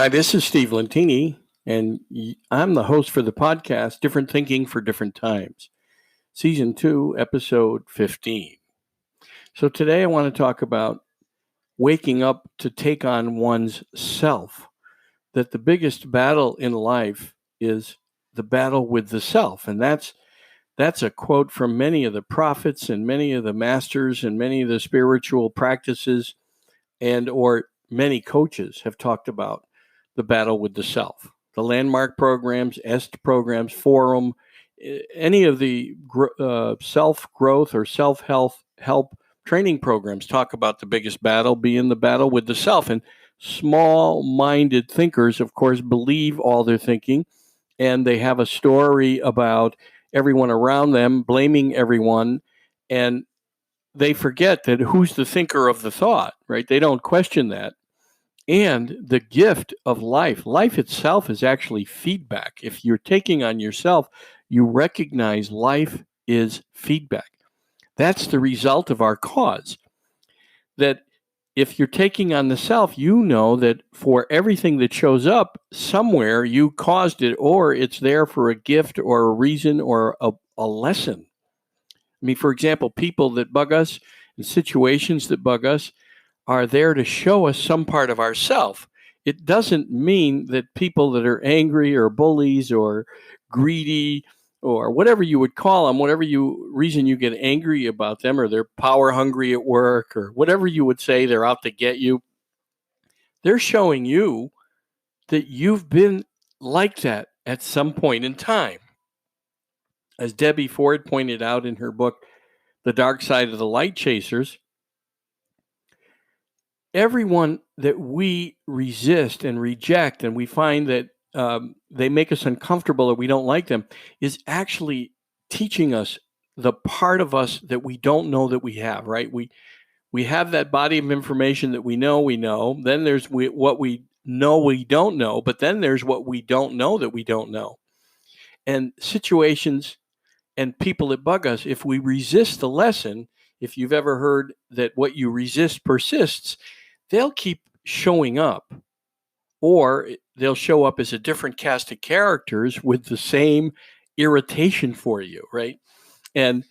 Hi, this is Steve Lentini, and I'm the host for the podcast Different Thinking for Different Times, Season 2, Episode 15. So today I want to talk about waking up to take on one's self, that the biggest battle in life is the battle with the self. And that's a quote from many of the prophets and many of the masters and many of the spiritual practices and or many coaches have talked about the battle with the self. The landmark programs, EST programs, Forum, any of the self-growth or self-help training programs talk about the biggest battle being the battle with the self. And small-minded thinkers, of course, believe all they're thinking, and they have a story about everyone around them, blaming everyone, and they forget that who's the thinker of the thought, right? They don't question that. And the gift of life itself is actually feedback. If you're taking on yourself, you recognize life is feedback. That's the result of our cause. That if you're taking on the self, you know that for everything that shows up, somewhere you caused it, or it's there for a gift or a reason or a lesson. I mean, for example, people that bug us and situations that bug us are there to show us some part of ourself. It doesn't mean that people that are angry or bullies or greedy or whatever you would call them, whatever reason you get angry about them, or they're power hungry at work or whatever you would say, they're out to get you. They're showing you that you've been like that at some point in time. As Debbie Ford pointed out in her book, The Dark Side of the Light Chasers, everyone that we resist and reject and we find that they make us uncomfortable or we don't like them is actually teaching us the part of us that we don't know that we have, right? We have that body of information that we know. Then there's what we know we don't know, but then there's what we don't know that we don't know. And situations and people that bug us, if we resist the lesson, if you've ever heard that what you resist persists, they'll keep showing up, or they'll show up as a different cast of characters with the same irritation for you, right? And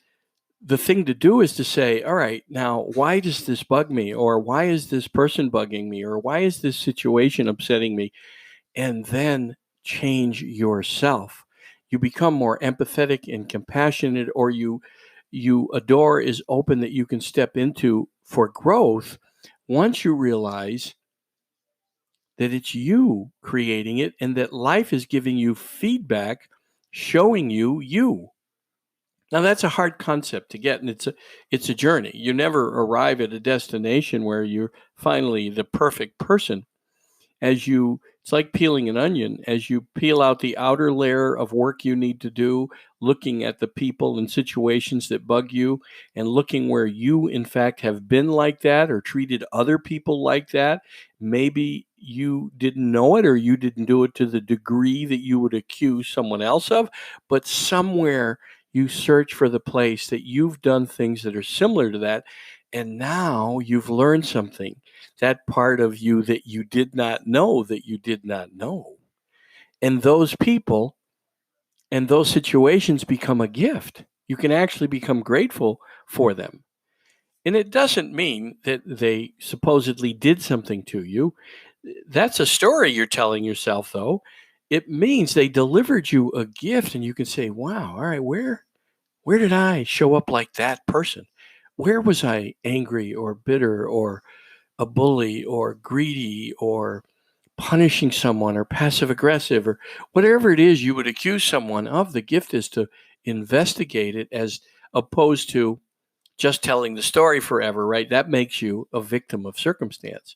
the thing to do is to say, all right, now, why does this bug me? Or why is this person bugging me? Or why is this situation upsetting me? And then change yourself. You become more empathetic and compassionate, or a door is open that you can step into for growth once you realize that it's you creating it and that life is giving you feedback, showing you. Now that's a hard concept to get, and it's a journey. You never arrive at a destination where you're finally the perfect person. It's like peeling an onion. As you peel out the outer layer of work you need to do, looking at the people and situations that bug you, and looking where you, in fact, have been like that or treated other people like that. Maybe you didn't know it or you didn't do it to the degree that you would accuse someone else of, but somewhere you search for the place that you've done things that are similar to that, and now you've learned something, that part of you that you did not know that you did not know. And those people and those situations become a gift. You can actually become grateful for them. And it doesn't mean that they supposedly did something to you. That's a story you're telling yourself, though. It means they delivered you a gift, and you can say, wow, all right, where did I show up like that person? Where was I angry or bitter or a bully or greedy or punishing someone or passive aggressive or whatever it is you would accuse someone of? The gift is to investigate it as opposed to just telling the story forever, right? That makes you a victim of circumstance.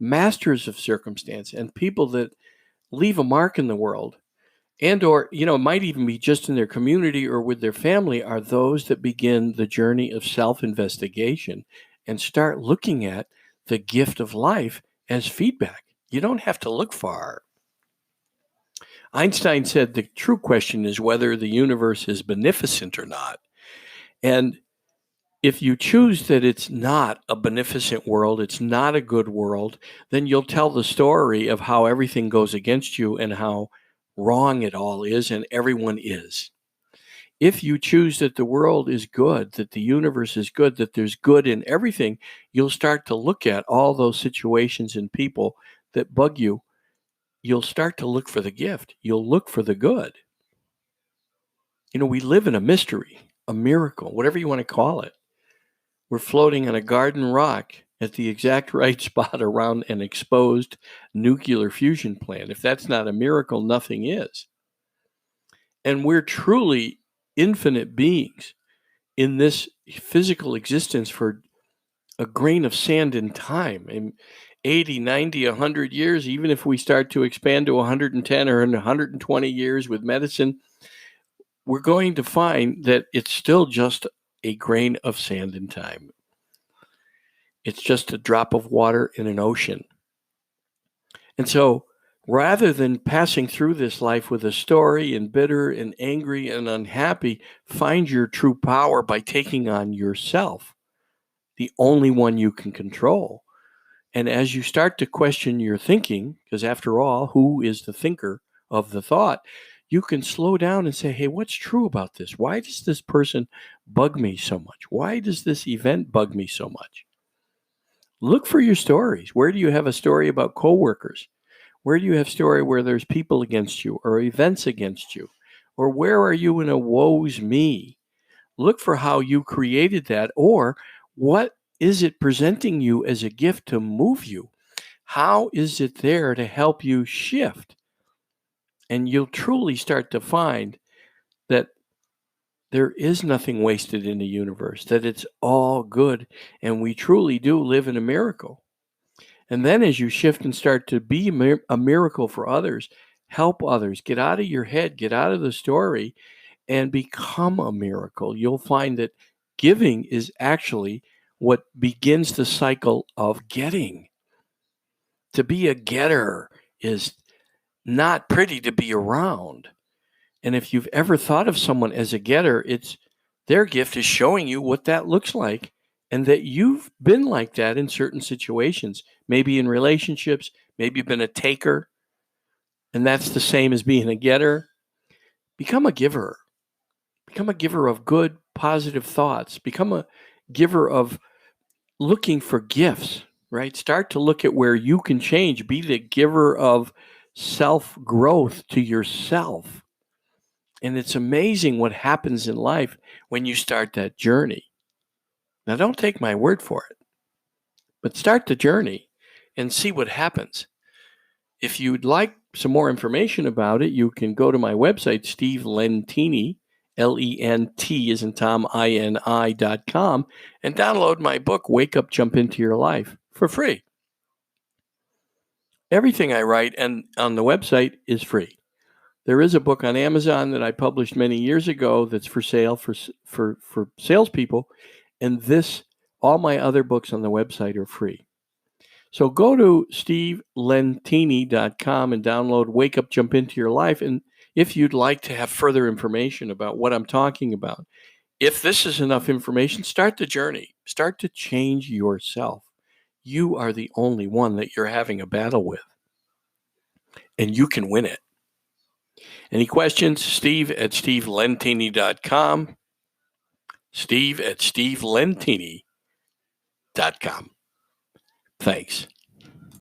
Masters of circumstance and people that leave a mark in the world and or it might even be just in their community or with their family are those that begin the journey of self-investigation and start looking at the gift of life as feedback. You don't have to look far. Einstein said the true question is whether the universe is beneficent or not. And if you choose that it's not a beneficent world, it's not a good world, then you'll tell the story of how everything goes against you and how wrong it all is and everyone is. If you choose that the world is good, that the universe is good, that there's good in everything, you'll start to look at all those situations and people that bug you. You'll start to look for the gift. You'll look for the good. We live in a mystery, a miracle, whatever you want to call it. We're floating on a garden rock at the exact right spot around an exposed nuclear fusion plant. If that's not a miracle, nothing is. And we're truly infinite beings in this physical existence for a grain of sand in time. In 80, 90, 100 years, even if we start to expand to 110 or 120 years with medicine, we're going to find that it's still just a grain of sand in time. It's just a drop of water in an ocean. And so rather than passing through this life with a story and bitter and angry and unhappy, find your true power by taking on yourself, the only one you can control. And as you start to question your thinking, because after all, who is the thinker of the thought? You can slow down and say, hey, what's true about this? Why does this person bug me so much? Why does this event bug me so much? Look for your stories. Where do you have a story about coworkers? Where do you have a story where there's people against you or events against you? Or where are you in a woe's me? Look for how you created that, or what is it presenting you as a gift to move you? How is it there to help you shift? And you'll truly start to find that there is nothing wasted in the universe, that it's all good, and we truly do live in a miracle. And then as you shift and start to be a miracle for others, help others, get out of your head, get out of the story, and become a miracle, you'll find that giving is actually what begins the cycle of getting. To be a getter is not pretty to be around. And if you've ever thought of someone as a getter, it's their gift is showing you what that looks like, and that you've been like that in certain situations, maybe in relationships, maybe you've been a taker, and that's the same as being a getter. Become a giver. Become a giver of good, positive thoughts. Become a giver of looking for gifts, right? Start to look at where you can change. Be the giver of self-growth to yourself. And it's amazing what happens in life when you start that journey. Now, don't take my word for it, but start the journey and see what happens. If you'd like some more information about it, you can go to my website, Steve Lentini, Lent as in Tom, INI.com, and download my book, Wake Up, Jump Into Your Life, for free. Everything I write and on the website is free. There is a book on Amazon that I published many years ago that's for sale for salespeople, and all my other books on the website are free. So go to stevelentini.com and download Wake Up, Jump Into Your Life. And if you'd like to have further information about what I'm talking about, if this is enough information, start the journey. Start to change yourself. You are the only one that you're having a battle with, and you can win it. Any questions? Steve@stevelentini.com. Steve@stevelentini.com. Thanks.